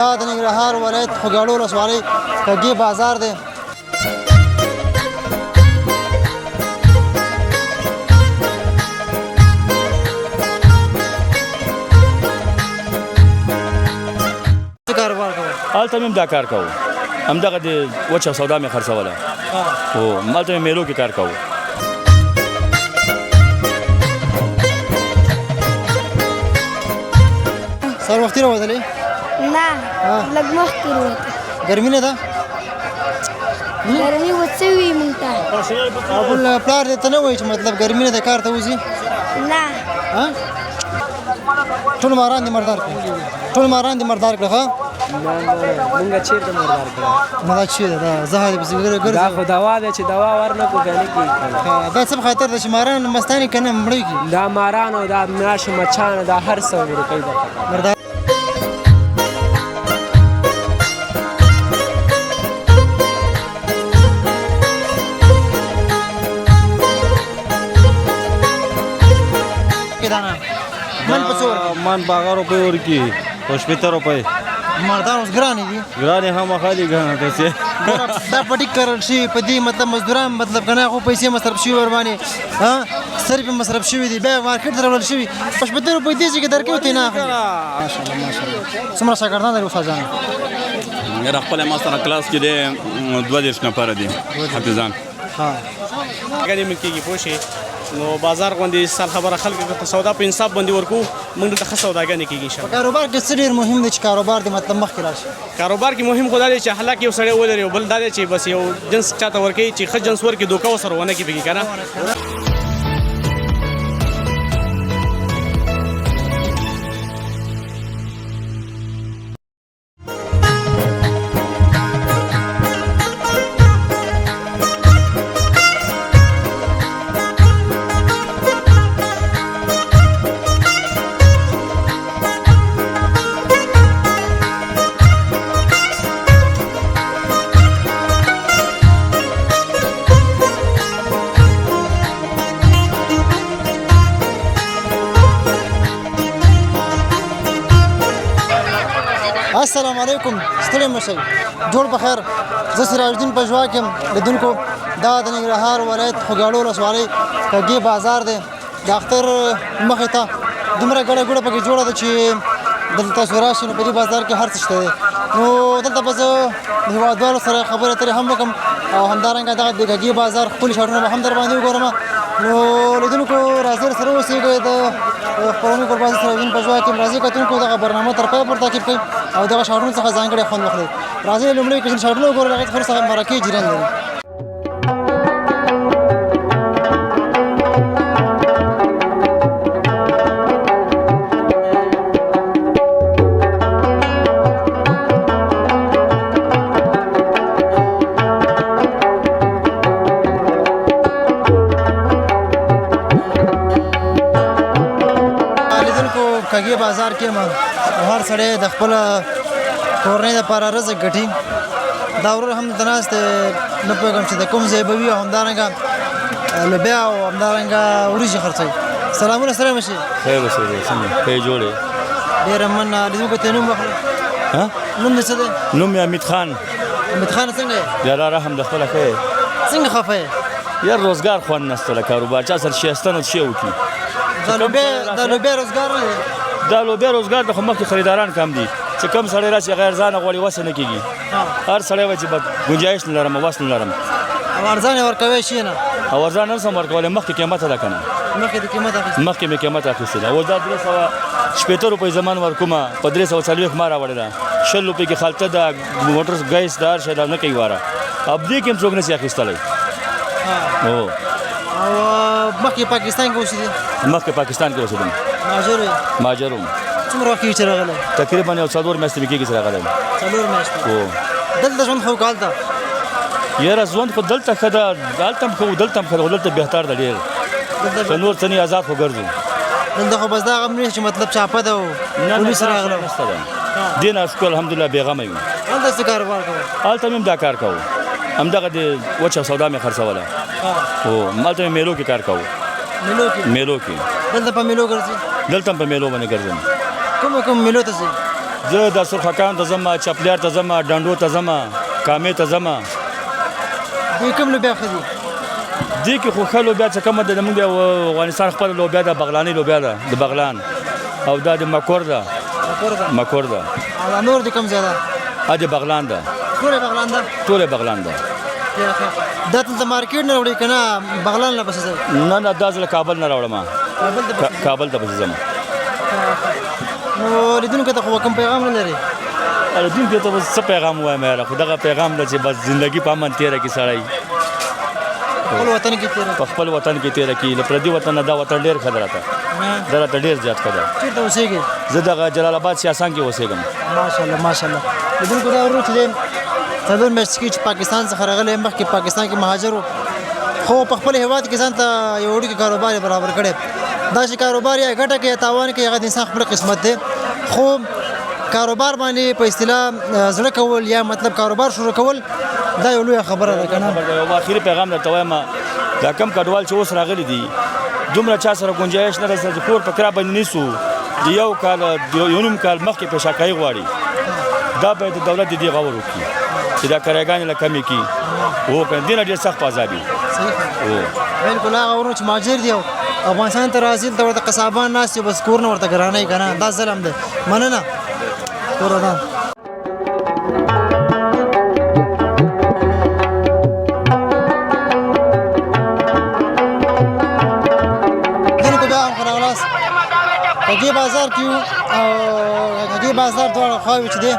دا د ننګرهار ولایت خوږیاڼو ولسوالۍ کږې بازار دی. څه کاروبار کوئ؟ هلته مې هم دا کار کوو، همدغه د وچه سودا مې خرڅوله او هلته مې میلو کې کار کوو. سهار وختي راوتلې؟ نه لږ مخکې راوته. ګرمي نه ده؟ ګرمي وڅه وي موږ ته. او بل پلار دې ته نه وایي چې مطلب ګرمي نه ده کار ته وځي؟ نه ټول ماران دې مردار کړي، ټول ماران دې مردار کړي. ښه مونږ چیرته مردار کړه؟ نو دا چې دا زهر پسې ګرځي. دا خو دوا ده چې دوا ورنکو کنه کېږي. دا څه په خاطر ده چې ماران مستانې که نه مړېږي؟ دا ماران او دا مراشه مچان دا هر څه ورکوي دا مردار. من په څو من 12 روپۍ ورکي او 80 روپۍ. مردان اوس ګرانې دي. ګرانې خامخا دي ګرانه داسې. دا پټي کرل شي په دې مطلب مزدوران مطلب که نه هغو پیسې مصرف شوي ورباندې صرف یې مصرف شوي دي بیا مارکېټ ته راوړل شوي په 80 روپۍ دې ځای کې درکوي ته یې نه اخلي. ماشاءالله ماشاءالله. څومره شاګردان لري استاد جان؟ یاره خپله ما سره کلاس کې دی 22 نفره دي حافظان. ګنې من کېږي پوه شې نو بازار غوندې سال خبره خلکو ته سودا په انصاف باندې ورکو موږ دلته ښه سوداګانې کېږي انشاءالله. کاروبار کې څه ډېر مهم دی چې کاروبار دې مطلب مخکې راشي؟ کاروبار کې مهم خو دا دی چې حلاک یو سړی ولري او بل دا دی چې بس یو جنس چاته ورکوي چې ښه جنس ورکړي دوکه ورسره ونه کړي پکې که نه. السلام علیکم، ستړي مه شئ، جوړ په خیر. زه سراج الدین پژواک یم. لیدونکو دا د ننګرهار ولایت خوږیاڼو ولسوالۍ کږې بازار دی. د اختر مخې ته دومره ګڼه ګوڼه پکې جوړه ده چې دلته تاسو راشئ نو په دې بازار کې هر څه شته دی. نو دلته به زه د هېوادوالو سره خبرې اترې هم وکړم او همدارنګه دغه د کږې بازار ښکلي شاټونه به هم در باندې وګورم. نو لیدونکو راځئ سره اوسېږئ. د خپرونې قربان سراج الدین پژواک یم. راځئ کتونکو دغه برنامه تر پایه پورې تعقیب کړئ او دغه شاټونو څخه ځانګړی خوند واخلئ. راځئ لومړی که شاټونه وګورئ هغې څخه وروسته مرکې جریان لري. کږې بازار کې هر سړی د خپل کورنۍ دپاره رزق ګټي. دا ورور هم دلته ناست دی، نه پوهېږم چې د کوم ځای به وي او همدارنګه لوبیا او همدارنګه وریجې خرڅوي. سلامونه سره مشي. خیر اوسه څنګه ښه یې جوړ یې؟ ډېره مننه. لیدونکو ته نوم واخلئ. نوم دې څه دی؟ نوم یې حمید خان. حمید خان څنګه یې؟ یاره رحم د خپله ښه یې؟ څنګه خفه یې؟ یار روزګار خوند نشته له کاروبار چا سره شیستنه شی وکړي. دا لوبیا روزګار نه دی؟ دا لوبیا روزګار د خو مخکې خریداران کم دي چې کم سړی راشي غیر ځانه غواړي وسه نه کېږي. هر سړی وایي چې ګنجایش نه لرم وس نه لرم او ارزان یې ورکوی شي نه؟ او ارزان نه شم ورکولی، مخکې قیمته ده که نه، مخکې د قیمت اخیستل؟ مخکې مې قیمت اخیستې ده. اوس دا 380 روپۍ زمان ورکومه په 340 ما راوړې ده. 100 روپۍ کې خلطه ده، موټر ګیس ده، هر شی ده نه کوي واره. اب دې کې هم څوک نه شي اخیستلی. او مخکې پاکستان کې اوسېدې؟ مخکې پاکستان کې اوسېدم. مهاجر یې؟ مهاجر وم. څومره وخت کېږي چې راغلی؟ تقریبا یو 4 میاشتې مې کېږي چې راغلی یم. 4 میاشتې؟ دلته ژوند ښه و که هلته؟ یاره ژوند خو دلته ښه ده، هلته هم ښه و دلته هم ښه ده، خو دلته بهتر ده ډېر. که نور څه نه آزاد خو ګرځو. دلته خو بس دا غم نه چې مطلب چاپه ده او پولیس راغله؟ نشته ده. دې نه شکر الحمدلله بېغمه یو. هلته څه کاروبار کوئ؟ هلته مې هم دا کار کوو، همدغه د وچه سودا مې خرڅوله او هلته مې میلو کې کار کوو. میلو کې؟ دلته په میلو ګرځي؟ دلته هم په میلو باندې ګرځم. کوم میلو ته ځئ؟ زه د سرخکان ته ځم چپلیار ته ځم ډنډو ته ځم کامې ته ځم دوی کوم لوبیا ښه دي دې کې خو ښه لوبیا څه کمه ده زموږ د افغانستان خپله لوبیا ده بغلاني لوبیا ده د بغلان او دا د مکور ده مکور ده او نور دي کوم ځای ده د بغلان ده ټولې بغلان ده ټولې بغلان ده دا دلته مارکیټ نه وړي که نه بغلان نه پسې ځئ نه نه دا زه له کابل نه راوړم کابل ته پسې کابل ته پسې ځم نو لیدونکو ته خو کوم پیغام نه لري لیدونکو ته بس څه پیغام ووایم یاره خو دغه پیغام ده چې بس زندګي په امن تېره کړي سړی خپل وطن کې تېره په خپل وطن کې تېره کړي له پردي وطن نه دا وطن ډېر ښه ده راته دا راته ډېر زیات ښه ده چېرته اوسېږي زه دغه جلال آباد سیاسان کې اوسېږم ماشاءالله ماشاءالله لیدونکو دا ورور چې دی څلور میاشتې کې چې پاکستان څخه راغلی مخکې پاکستان کې مهاجر و خو په خپل هېواد کې ځان ته یو وړوکی کاروبار یې برابر کړی دا چې کاروبار یا ګټه کوي یا تاوان کوي هغه د انسان خپل قسمت دی خو کاروبار باندې په اصطلاح زړه کول یا مطلب کاروبار شروع کول دا یو لویه خبره ده که نه یو آخري پیغام درته وایم دا کم کډوال چې اوس راغلي دي دومره چا سره ګنجایش نه رسېده چې کور په کرا باندې نیسو د یو کال یو نیم کال مخکې پیشاکایي غواړي دا باید د دولت د دې غور وکړي چې دا کرایګانې له کمې کړي هو که دې نه ډېر سخت په عذاب وي بالکل هغه ورونه چې مهاجر دي او افغانستان ته راځي دلته ورته قصابان ناست دي بس کور نه ورته ګرانوي که نه دا ظلم دی مننه کور ودان هغې بازار کې یو او هغې بازار دواړه خواوې چې دی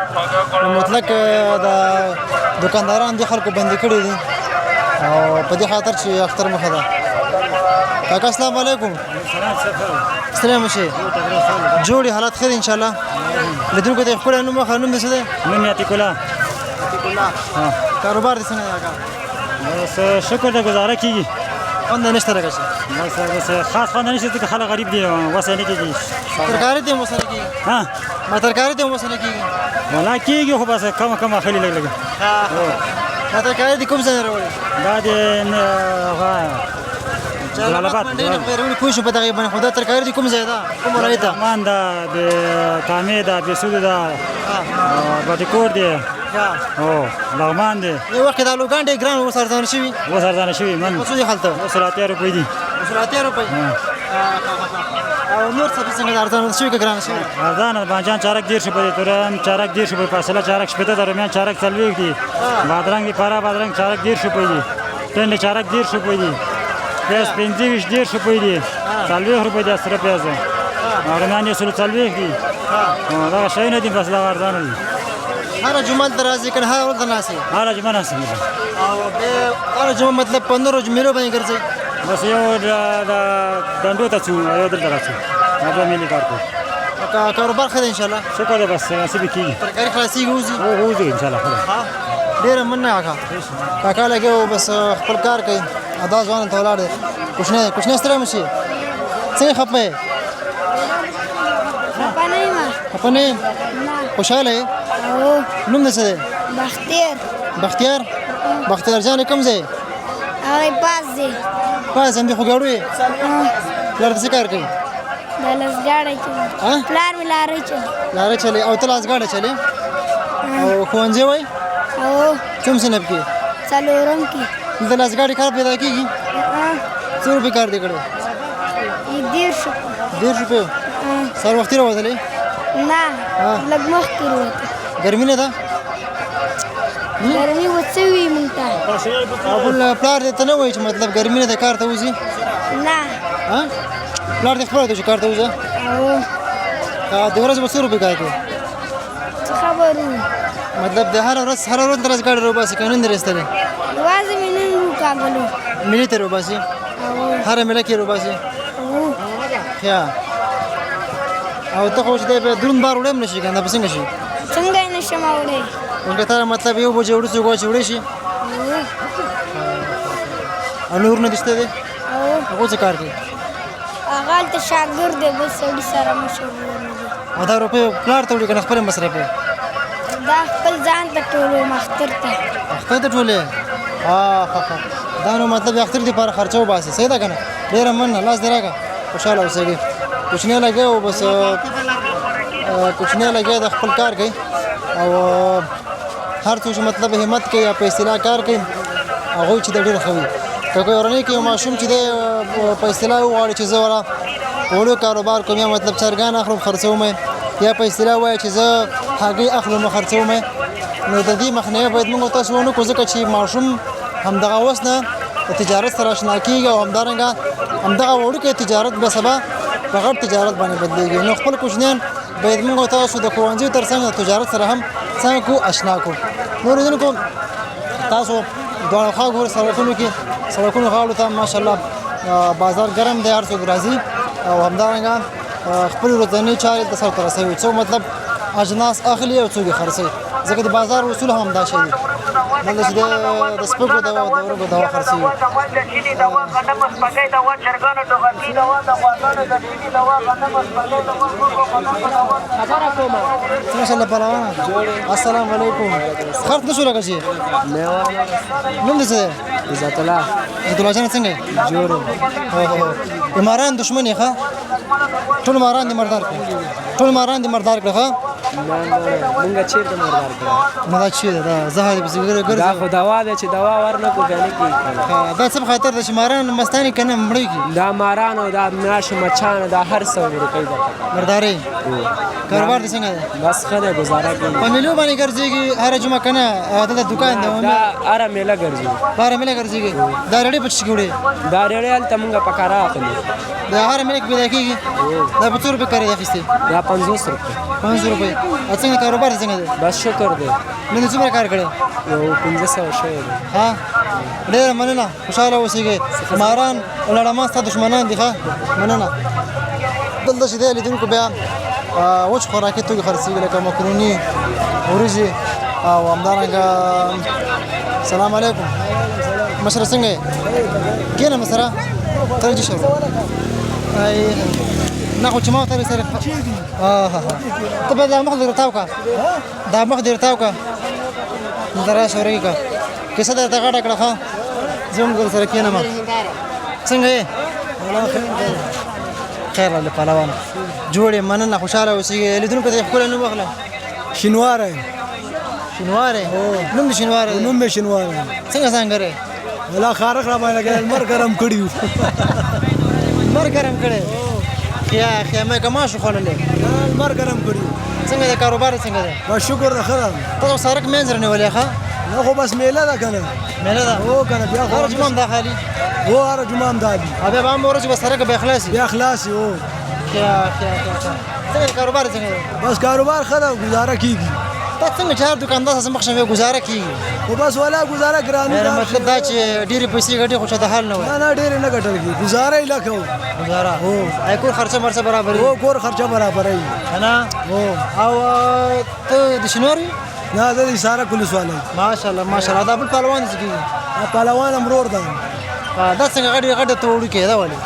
مطلق د دوکانداران دې خلکو بندي کړي دي او په دې خاطر چې اختر مخه ده کاکا السلام علیکم سلام وشي جوړې حالات ښه دي انشاءالله لیدونکو ته یې ښکلی نوم وښه نوم دې څه دی نوم یې عتیق الله کاروبار دې څنګه دی کاکا بس شکر ده گزاره کیږي خوند نشته لکه چې بس خاص خوند نشته ځکه خلک غریب دي وسه نه کېږي ترکاري دې هم ورسره کېږي ها ما ترکاري دې هم ورسره کېږي ولا کېږي خو بس کم اخلي لږ لږ دا ترکاري دې کوم ځای نه راوړې دا د جلال آباد بیرونی پوه شو په دغې باندې خو دا ترکاري دې کوم ځای ده کوم ولایت ده مان ده د کامې ده بېسودو ده بټکور دی او لغمان دی یو وخت کې دا لوګان ډېر ګران اوس ارزانه شوي اوس ارزانه شوي من اوس څه هلته اوس اتیا روپۍ دي اوس اتیا روپۍ او نور څه څنګه ارزانه شوي که ګرانه شوي ارزانه بانجان چارک 10 روپۍ دی تورم چارک 10 روپۍ فاصله چارک 80 درمیان چارک 40 دی بادرنګ دی پارا بادرنګ چارک 10 روپۍ دی ټنډه چارک 10 روپۍ دی پیاز 25 روپۍ دی 40 روپۍ دی سره پیاز رومیان یې 40 دی دا شی نه دي بس دا ارزانه دي هر جمعه ته راځي کنه هر ورځ ناسي هر جمعه ناسي او به هر جمعه مطلب 15 ورځې میلو باندې ګرځي بس یو د دندو ته څو یو دلته راځي دا ملي کار کوي کاروبار ښه دی انشاءالله شکر دی بس نصیب کېږي ترکاري خلاصېږي وځي وځي انشاءالله ډېره مننه کاکا کاکا لګیا و بس خپل کار کوي دا ځوان هلته ولاړ دی کوچنی ستړی مه شي څنګه خفه یې خفه نه یم خفه نه یې خوشحاله یې نوم دې څه دی بختیار بختیار جان کوم ځای هغه پاس دی پاس همدې خوږاړو یې پلار دې څه کار کوي دا لسګاډی چلي پلار مې لارۍ چلي لاره چلي او ته لاسګاډه چلې او ښوونځی وایي او کوم صنف کې څلورم کې دلته لاسګاډي کار پیدا کېږي څو روپۍ کار دې کړی 10 روپۍ سهار وختي راوتلی نه لږ مخکې راوته ګرمي نه ده ګرمي وڅه وي مونږ ته او بل پلار دې ته نه وایي چې مطلب ګرمي نه ده کار ته وځي نه پلار دې خپله ته چې کار ته وځه د ورځې به څو روپۍ کار کوي څه خبرو مطلب د هره ورځ ته لاسګاډي راوباسي که نن دې رسېدلی یوازې مې نن وکاږلو ملي ته راوباسي هره مېله کې راوباسي ښه او ته خو چې دی بیا دروند بار وړی هم نه شي که نه به څنګه شي څنګه یې نه شم وړی که تا مطلب یو بجې وړو څوک چې وړی شي او نور نه دې شته دی هغو څه کار کوي هغه هلته شاګرد دی بل سړي سره مشغول نه دی او دا روپۍ پلار ته وړي که نه خپل یې مصرفوي دا خپل ځان ته ټولوم اختر ته اختر ته ټولې ښه دا نو مطلب د اختر دپاره خرچه وباسي صحیح ده که نه ډېره مننه لاس دې راکړه خوشحاله اوسېږي کوچنی لګیا و بس کوچنی لګیا د خپل کار کوي او هر څوک چې مطلب همت کوي یا په اصطلاح کار کوي هغوی چې د ډېر ښه وي که کورنۍ کې یو ماشوم چې دی په اصطلاح وغواړي چې زه وړه وړو کاروبار کوم یا مطلب چرګان اخلم خرڅوم یا په اصطلاح وایي چې زه هګۍ اخلم خرڅوم نو د دې مخنیوی باید موږ تاسو ونه کړو ځکه چې ماشوم همدغه اوس نه د تجارت سره اشنا کېږي او همدارنګه همدغه وړوکی تجارت به سبا په غټ تجارت باندې بدلېږي نو خپل کوچنیان باید موږ تاسو د ښوونځي تر څنګ د تجارت سره هم څنګه کو اشنا کړو نو لیدونکو تاسو دواړه خوا ګورئ سړکونو غاړو ته ماشاءالله بازار ګرم دی هر څوک راځي او همدارنګه خپل ورځنۍ چارې دلته سرته رسوي څوک مطلب اجناس اخلي او څوک یې خرڅوي ځکه د بازار اصول هم همدا شی دي دلته چې د سپکو دوا د ورږو دوا خرڅوي ماشاءالله پهلوانه السلام علیکم خرڅ نه شو لګه چې نوم دې څه دی عزت الله جان څنګه جوړ ماران دشمن یې ښه ټول ماران دې مردار کړه ښه مونږ چیرته مردار کړه نه دا چې دا زه دې بس ګرځي دا خو دوا ده چې دوا ورنه کو غني کی دا څه خاطر د شماران مستانی کنه مړی کی دا ماران او دا میاش مچان دا هر څو روپۍ ده مرداري کاروبار دې څنګه دی بس خدای گزاره کوي په مليو باندې ګرځيږي هر جمعه کنه دا دکان دی دا اره میله ګرځي بار ملي ګرځيږي دا رډي پچ کیوړي دا ریړل ته مونږه پکاره اخلي دا هر ملي کې پیدا کیږي دا په څو روپے کړی اخیسته دا 500 روپۍ 500 روپے څنګه کاروبار څنګه دی بس شکر دی نن څومره کار کړی یو 1500 شوی دی ها ډېر مننه خوشاله اوسئ ماران ولړما ستاسو دشمنان دي ښه مننه دلته چې دی لیدونکو بیا وچ خوراکي توکي خرڅېږي لکه مکروني وریجې او همدارنګه سلام علیکم مشره څنګه یې کینه مسره ترجیح شو نه خو چې ما ته سره ته به دا مخ درتاو کا درا شوري کا کیسه درته غاټه کړه ښه زوم ګل سره کینه ما څنګه یې خیر الله پهلوان جوړې مننه خوشاله اوسئ لیدونکو ته خپل نوم واخله شینواره نوم دې شینواره نوم مې شینواره څنګه ولا خارق را باندې لګل مر ګرم کړیو مر ګرم کړي خیا مې کما شو خللې مر ګرم کړیو څنګه د کاروبار څنګه ده با شکر ده خدای تاسو سارک منځر نه ولې ښه نه خو بس میله ده کنه میله ده او کنه بیا هر جمعه دا خالی هو هر جمعه دادي بیا به مورج به سارک به اخلاصي بیا اخلاصي او خیا څنګه کاروبار څنګه بس کاروبار خدای گزاره کیږي تا څنګه چار دکاندار سم مخشه گزاره کیږي او بس ولا گزاره ګرانی دا مطلب دا چې ډېری پیسې ګټي خو ته حل نه وای نه ډېر نه ګټل کی گزاره یې لکو گزاره هو اې کور خرچه مرسه برابر او کور خرچه برابر ای انا او ته د شنوري نه د سارا کلیس والے ماشاءالله دا بل پهلوان ځکه پهلوان امرور ده دا څنګه غټه توړو کې دا ولې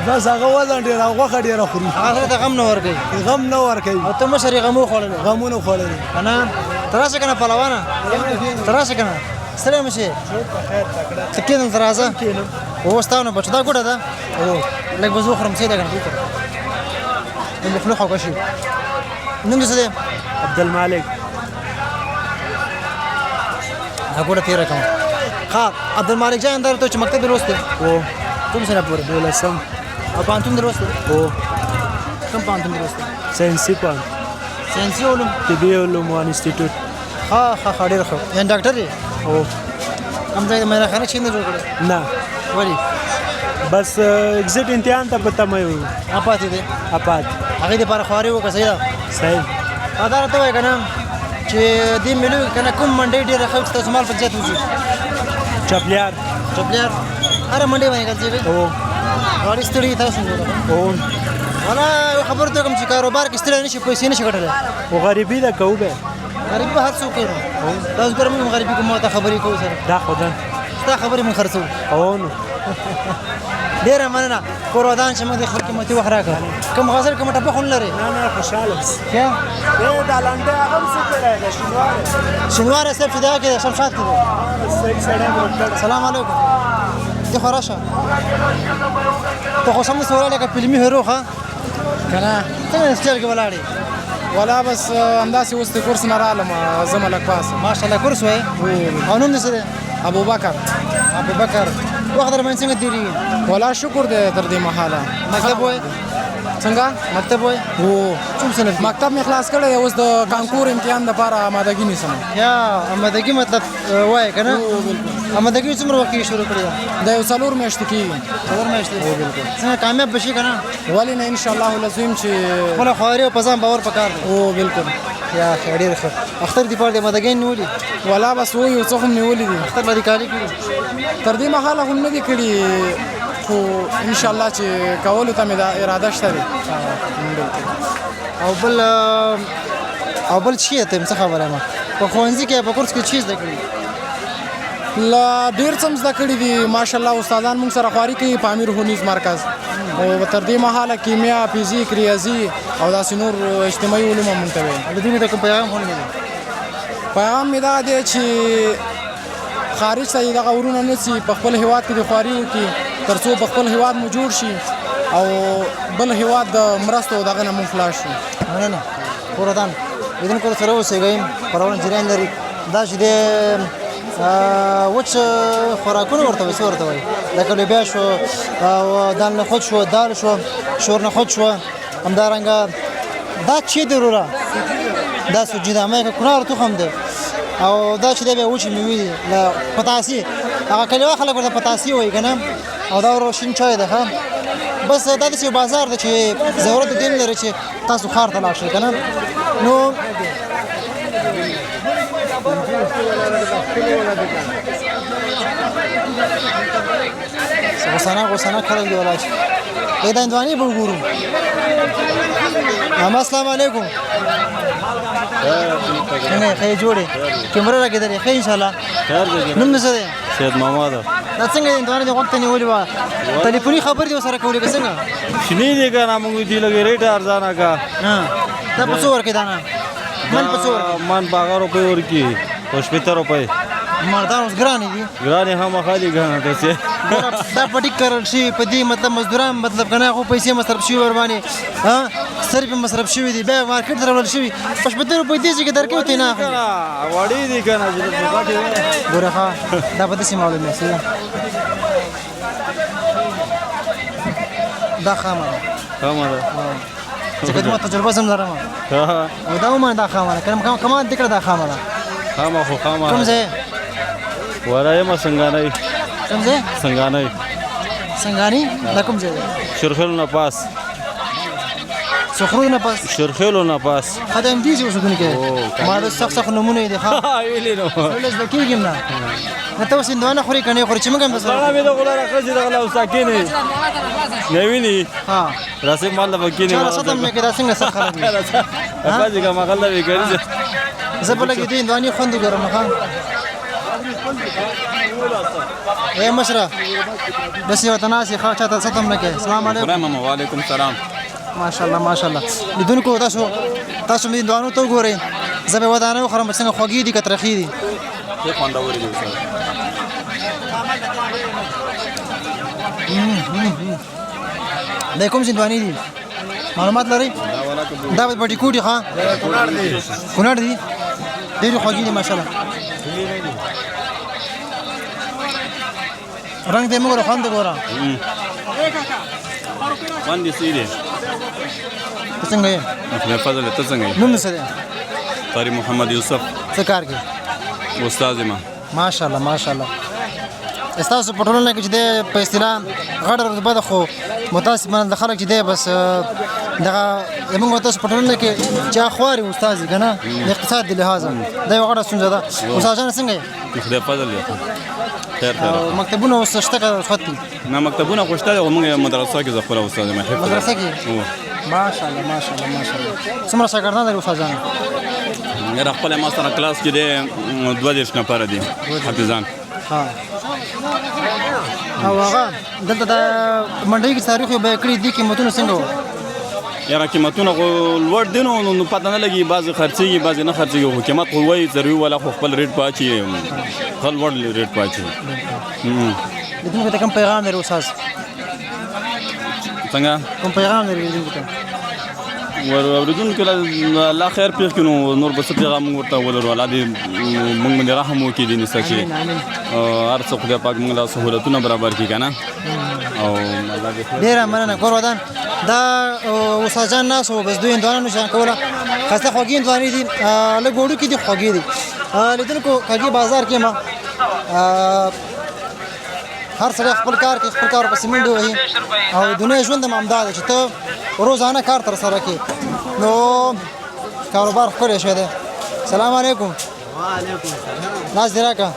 بس هغه وزن ډیر هغه ډیر خوري هغه ته غم نه ورګي او ته مشري غمونه خورل انا تراشه کنه پهلوانه تراشه کنه سلام شي تکین ترازه وستانو بچ دا ګوډه ده لکه بزو خرم سي دا کنه اللي فلوخه وشي نن څه ده عبدالمالک هغه تیر کوم ها عبدالمالک جان درته چې مکتب وروسته او کوم سره پورې دولسم او پانتون دروسته او کوم پانتون دروسته ساينسي علوم طبي علوم وان انسټیټیوټ ها ډېر ښه یان ډاکټر دی او هم ځای مې راخانه چې نه جوړ کړی نه ولی بس ایگزیټ امتحان ته پته مې وي اپاتې دی اپات هغه دې پر خواري وکړه صحیح صحیح دا ته وای کنه چې دې ملو کنه کوم منډي ډېر ښه تاسو مال په ځات وځي چپلیار هر منډي باندې ګرځي او غاړي ستړي تاسو او ولا خبر ته کوم چې کاروبار کې ستړي نشي پیسې نشي ګټل او غریبي دا کوو به غریبي به هر څوک کوي تاسو ګرمي غریبي کومه ته خبرې کوو سره دا خدای ستا خبرې من خرڅو او نو ډیره مننه کورودان چې موږ د خپل قیمتي وخت راکړ کوم غزل کوم ټپه خون لري نه خوشاله کیا دا لاندې هغه څه کوي شنوار صاحب چې دا کې شمشاد کې سلام علیکم دي خراشه ته خو سم سوال لکه فلمي هیرو ښه کنه څنګه ستل کې ولاړې ولا بس همداسې اوس د کورس نه رالم زه ملک پاسه ماشاءالله کورس وای او نوم دې څه دی؟ ابوبکر ابوبکر وخت درباندې څنګه تېرېږي؟ ولا شکر دی تر دې مهاله مکتب وای څنګه مکتب وای و څوم سنه مکتب مې خلاص کړی دی اوس د کانکور امتحان دپاره آمادګي نیسم یا آمادګي مطلب وای که نه آمادګي څومره وخت کې شروع کړې ده؟ دا یو 4 میاشتې کېږي 4 میاشتې څنګه کامیاب بشي که نه؟ ولې نه انشاءالله العظیم چې خپله خواري او په ځان باور پکار دی او بالکل یا ښه ډېر ښه اختر دې پاره د آمادګۍ نیولي ولا بس و یو څه هم نیولي دي اختر به دې کالي کړي تر دې مهاله هم نه دي کړي خو انشاءالله چې کولو ته مې دا اراده شته دی او بل شي ته څه خبره ما په ښوونځي کې په کورس کې چی زده کړي؟ لا ډېر څه زده کړي دي ماشاءالله استادان موږ سره خواري کوي په امیر هونیز مرکز او تر دې مهاله کیمیا فزیک ریاضي او داسې نور اجتماعي علوم هم مونږ ته وایي د دوی ته کوم پیغام هم دی؟ پیغام مې دا دی چې خارج ته یې دغه ورونه نه سي په خپل هیواد کې د خواري وکړي تر څو په خپل هیواد مو جوړ شي او بل هیواد د مرستو او دغه نه مونږ خلاص شو مننه پوردان لیدونکو سره اوسئ خپرونه جریان لري دا چې د وچ خوراکونه ورته وایي څه ورته وایي لکه لوبیا شو او دال نخود شو دال شو شور نخود شو همدارنګه دا چې دی وروره دا سوجي ده مې کنار تخم ده او دا چې دی بیا وچې مېوې دي له پتاسي هغه کلیوال خلک ورته پتاسي وایي که نه او دا روشین چای ده ښه بس دا داسې یو بازار ده چې ضرورت دې نه لري چې تاسو ښار ته لاړ شئ که نه نو غوسانه خلک دی ولاړ شي دا هندوانې به وګورو السلام علیکم څنګه ښه جوړې کیمره راکېدلې ښه انشاءالله نوم دې څه دی؟ سید محمد دا څنګه د هندوانې د غوږ ته نیولې وه تلیفوني خبرې دې ورسره کولې که څنګه؟ شنې دي که نه موږ دې لږ ریټ ارزانه کا دا په څو ورکې دانه؟ من په څو ورکې؟ من 12 روپۍ ورکي او 70 روپۍ مردان اوس ګرانې دي ګرانې خامخا دي ګرانه داسې دا پټیک کرل شي په دې مطلب مزدوران مطلب که نه هغو پیسې مصرف شوي ورباندې سرې پې مصرف شوي دي بیا مارکېټ ته راوړل شوي په 70 روپۍ دې چې کې درکوي ورته یې نه اخلي وړې دي که نه ګوره ښه دا به داسې معلوم یاست دا خامه ده خامه ده ځکه زما تجربه هم لرم او دا ومنه دا خامه ده که کمان دې کړه دا خامه ده خامه خو خامه کوم ځای وره یم سنګانۍ کوم ځای سنګانۍ سنګاني دا کوم ځای دی شرخیلو نه پاس سخرو نه پاس شرخیلو نه پاس ښه د همدې ځای اوسېدونکی ما د سخت نومونه یې دي ښه ویلې نو ټول زده کېږي نه نه ته اوس هندوانه خورې که نه یې خورې چې موږ هم درسره مې د غوله راخځې دغه له اوسا کېنې نه ویني ها راسې مال له کېنې چا رسد هم نه کوي دا څنګه سخت خلک دي افاظي کا مغل به کوي زه به لږ دې هندوانې خوند ګورم ښه اے مشره بس یو تناسي ښه چاته ست هم نه کوي السلام علیکم وعلیکم السلام ماشاءالله ماشاءالله لیدونکو تاسو مې هندوانو ته وګورئ زه به ودانه وخورم څنګه خوږې دي که ترخې دي ډېر خوندورې دي استاد دا کوم هندوانې دي معلومات لرئ دا به بټي کوټي ښه کونړ دي ډېرې خوږې دي ماشاءالله رنګ دې موږ خوند ګوره خوند یې څه دی ته څنګه یې محمد فضل ته څنګه یې نوم څه دی قاری محمد یوسف څه کار کوي استاد یم ماشاءالله ماشاءالله ستاسو په ټولنه کې چې دی په اصطلاح غټه رتبه ده خو متاسفانه د خلک چې دی بس دغه زموږ تاسو په ټولنه کې چا خواري استاد که نه د اقتصاد د لحاظه دا یوه غټه ستونزه ده استاد جان څنګه یې خدای فضل یې خیر مکتبونه اوس شته که رخصت دي نه مکتبونه خو شته دي خو موږ مدرسه کې زه خپله استاد یم مدرسه کې ماشاءالله ماشاءالله ماشاءالله څومره شاګردان لري استاد جان یاره خپله ما سره کلاس کې دی 22 نفره دي حافظان او هغه دلته د منډۍ کې تاریخ یو بیان کړي دي قیمتونه څنګه وو یاره قیمتونه خو لوړ دي نو پته نه لګي بعضې خرڅېږي بعضې نه خرڅېږي خو قیمت خو وایي ضروري والا خو خپل ریټ په اچي خپل لوړ ریټ په اچي لیدونکو ته کوم پیغام لري استاد څنګه کوم پیغام لري لیدونکو ته اوریدونکو له الله خیر پېښ کړي نو نور به څه پیغام موږ ورته ولرو الله دې موږ باندې رحم وکړي دې نسه چې هر څه خدای پاک موږ له سهولتونه برابر کړي که نه او الله دې ډېره مننه کور ودان دا استاد جان ناست و بس دوی هندوانه نشان کوله ښایسته خوږې هندوانې دي لږ وړوکې دي خوږې دي لیدونکو کږې بازار کې ما هر سړی خپل کار کوي خپل کار پسې منډې وهي او دنیا ژوند هم همدا دی چې ته روزانه کار ترسره کړې نو کاروبار ښکلی شوی دی سلام علیکم وعلیکم السلام لاس دې راکړه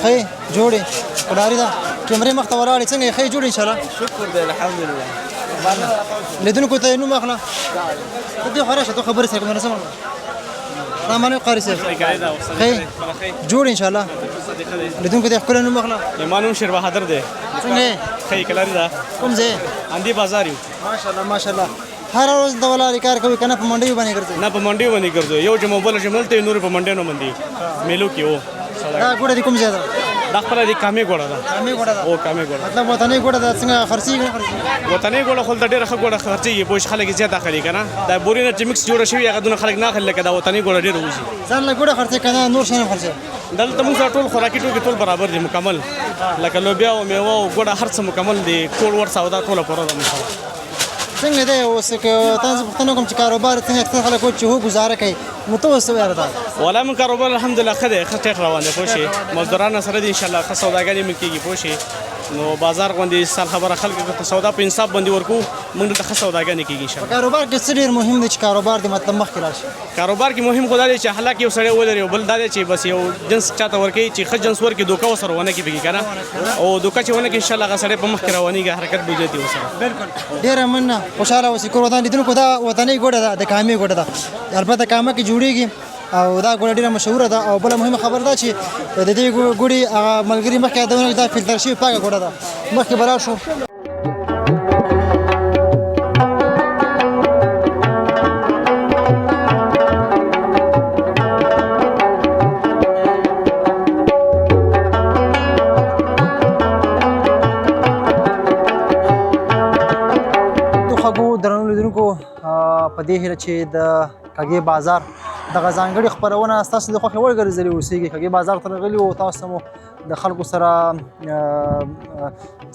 ښې جوړې کډاري ده کیمرې مخ ته ولاړې څنګه یې ښې جوړې انشاءالله شکر دی الحمدلله لیدونکو ته یې نوم اخله ته دې خو راشه ته خبرې سره کوم رسم السلام علیکم قاري صاحب ښې جوړ انشاءالله لیدونکو ته ښکلی نوم اخله زما نوم شیر بهادر دی څنګه یې ښه کلاري ده کوم ځای اندي بازار یو ماشاءالله ماشاءالله هر ورځ د ولاړې کار کوي که نه په منډیو باندې ګرځئ نه په منډیو باندې ګرځو یو جمع بله جمع ته نور په منډیو نه باندې میلو کې و دا ګوډه دې کوم ځای ده دا خپله دې کامې ګوډه ده کامې ګوډه ده او کامې ګوډه مطلب وطنۍ ګوډه ده څنګه خرڅېږي نه خرڅېږي وطنۍ ګوډه خو دلته ډېره ښه ګوډه خرڅېږي پوه خلک یې زیات اخلي که نه دا بورې نه چې مکس جوړه شوي هغه دونه خلک نه اخلي لکه دا وطنۍ ګوډه ډېره وځي ځان له ګوډه خرڅې که نه نور شیان خرڅوي دلته موږ سره ټول خوراکي توکي ټول برابر دي مکمل لکه لوبیا او میوه او ګوډه هر څه مکمل دي ټول ور سودا ټوله پوره ده مشاءالله څنګه دی اوس که تاسو پوښتنه کوم چې کاروبار څنګه اکثر خلک وایي چې هو ګزاره کوي نو ته اوس څه وایې راته والله من کاروبار الحمدلله ښه دی ښه ټیټ روان دی پوه شې مزدورانو سره دي انشاءالله ښه سوداګري مې کېږي پوه شې نو بازار غوندې سال خبره خلکو ته سودا په انصاف باندې ورکو موږ دلته ښه سوداګري کېږي انشاءالله په کاروبار کې څه ډېر مهم دی چې کاروبار دې مطلب مخکې راشي کاروبار کې مهم خو دا دی چې حالک یو سړی ولري او بل دا دی چې بس یو جنس چاته ورکوي چې ښه جنس ورکړي دوکه ورسره ونه کړي پکې که نه او دوکه چې ونه کړي انشاءالله هغه سړی په مخکې روانېږي حرکت به زیات وي ورسره ډېره مننه خوشحاله اوسئ کور ودان لیدونکو دا وطنۍ ګوډه ده د کامې ګوډه ده البته کامه کې جوړېږي او دا ګوډه ډېره مشهوره ده او بله مهمه خبره ده چې د دې ګوډې هغه ملګري مخکې یادونه دا فلټر شوې پاکه ګوډه ده مخکې به لاړ شو درنو لیدونکو په دې هیله چې د کږې بازار دغه ځانګړې خپرونه ستاسو د خوښې وړ ګرځېدلې اوسېږي کږې بازار ته راغلي وو تاسو مو د خلکو سره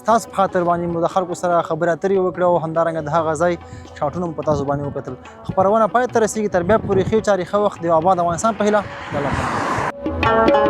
ستاسو په خاطر باندې مو د خلکو سره خبرې اترې وکړې او همدارنګه د هغه ځای شاټونه مو په تاسو باندې وکتل خپرونه پای ته رسېږي تر بیا پورې ښې چارې ښه وخت د آباد افغانستان په هیله الله